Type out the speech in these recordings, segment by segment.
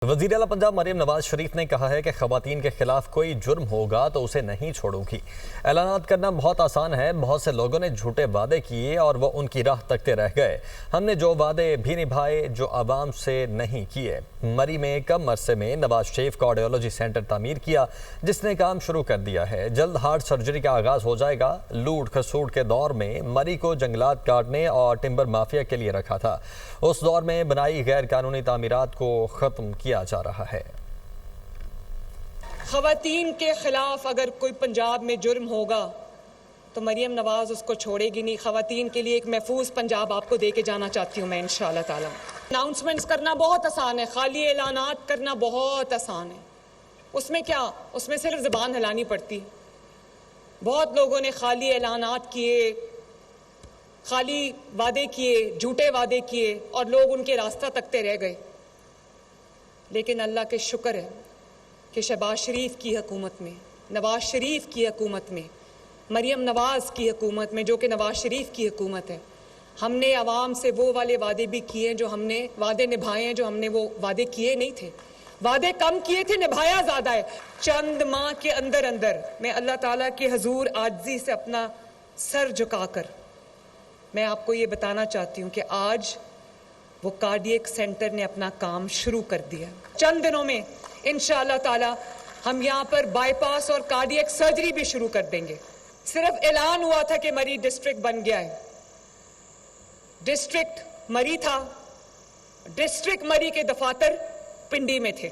وزیر اعلیٰ پنجاب مریم نواز شریف نے کہا ہے کہ خواتین کے خلاف کوئی جرم ہوگا تو اسے نہیں چھوڑوں گی۔ اعلانات کرنا بہت آسان ہے، بہت سے لوگوں نے جھوٹے وعدے کیے اور وہ ان کی راہ تکتے رہ گئے۔ ہم نے جو وعدے بھی نبھائے جو عوام سے نہیں کیے۔ مری میں کم عرصے میں نواز شریف کارڈیولوجی سینٹر تعمیر کیا جس نے کام شروع کر دیا ہے۔ جلد ہارٹ سرجری کا آغاز ہو جائے گا۔ لوٹ کھسوٹ کے دور میں مری کو جنگلات کاٹنے اور ٹمبر مافیا کے لیے رکھا تھا۔ اس دور میں بنائی غیر قانونی تعمیرات کو ختم کیا جا رہا ہے۔ خواتین کے خلاف اگر کوئی پنجاب میں جرم ہوگا تو مریم نواز اس کو چھوڑے گی نہیں۔ خواتین کے لیے ایک محفوظ پنجاب آپ کو دے کے جانا چاہتی ہوں میں انشاءاللہ تعالی۔ اناؤنسمنٹس کرنا بہت آسان ہے، خالی اعلانات کرنا بہت آسان ہے۔ اس میں کیا، اس میں صرف زبان ہلانی پڑتی۔ بہت لوگوں نے خالی اعلانات کیے، خالی وعدے کیے، جھوٹے وعدے کیے اور لوگ ان کے راستہ تکتے رہ گئے۔ لیکن اللہ کے شکر ہے کہ شہباز شریف کی حکومت میں، نواز شریف کی حکومت میں، مریم نواز کی حکومت میں جو کہ نواز شریف کی حکومت ہے، ہم نے عوام سے وہ والے وعدے بھی کیے جو ہم نے وعدے نبھائے ہیں جو ہم نے وہ وعدے کیے نہیں تھے۔ وعدے کم کیے تھے، نبھایا زیادہ ہے۔ چند ماہ کے اندر میں اللہ تعالیٰ کے حضور عاجزی سے اپنا سر جھکا کر میں آپ کو یہ بتانا چاہتی ہوں کہ آج وہ کارڈیک سینٹر نے اپنا کام شروع کر دیا۔ چند دنوں میں انشاءاللہ تعالی ہم یہاں پر بائی پاس اور کارڈیک سرجری بھی شروع کر دیں گے۔ صرف اعلان ہوا تھا کہ مری ڈسٹرکٹ بن گیا ہے۔ ڈسٹرکٹ مری تھا، ڈسٹرکٹ مری کے دفاتر پنڈی میں تھے۔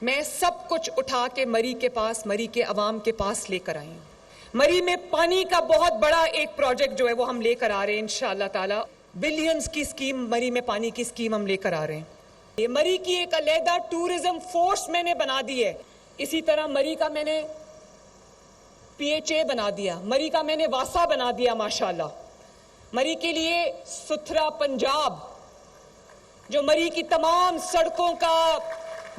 میں سب کچھ اٹھا کے مری کے پاس، مری کے عوام کے پاس لے کر آئی ہوں۔ مری میں پانی کا بہت بڑا ایک پروجیکٹ جو ہے وہ ہم لے کر آ رہے ہیں انشاءاللہ تعالی۔ بلینز کی سکیم، مری میں پانی کی سکیم ہم لے کر آ رہے ہیں۔ یہ مری کی ایک علیحدہ ٹورزم فورس میں نے بنا دی ہے۔ اسی طرح مری کا میں نے پی ایچ اے بنا دیا، مری کا میں نے واسا بنا دیا ماشاءاللہ۔ مری کے لیے ستھرا پنجاب جو مری کی تمام سڑکوں کا،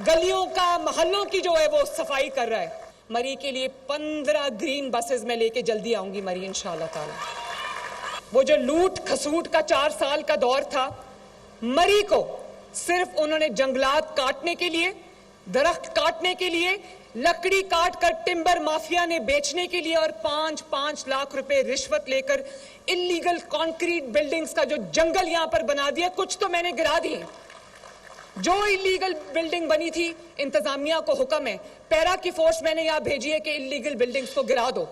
گلیوں کا، محلوں کی جو ہے وہ صفائی کر رہا ہے۔ مری کے لیے 15 گرین بسز میں لے کے جلدی آؤں گی مری انشاءاللہ تعالی۔ وہ جو لوٹ کھسوٹ کا 4 سال کا دور تھا، مری کو صرف انہوں نے جنگلات کاٹنے کے لیے، درخت کاٹنے کے لیے، لکڑی کاٹ کر ٹمبر مافیا نے بیچنے کے لیے اور 5 لاکھ روپے رشوت لے کر انلیگل کانکریٹ بلڈنگز کا جو جنگل یہاں پر بنا دیا، کچھ تو میں نے گرا دیے۔ جو انلیگل بلڈنگ بنی تھی، انتظامیہ کو حکم ہے، پیرا کی فورس میں نے یہاں بھیجی ہے کہ انلیگل بلڈنگز کو گرا دو۔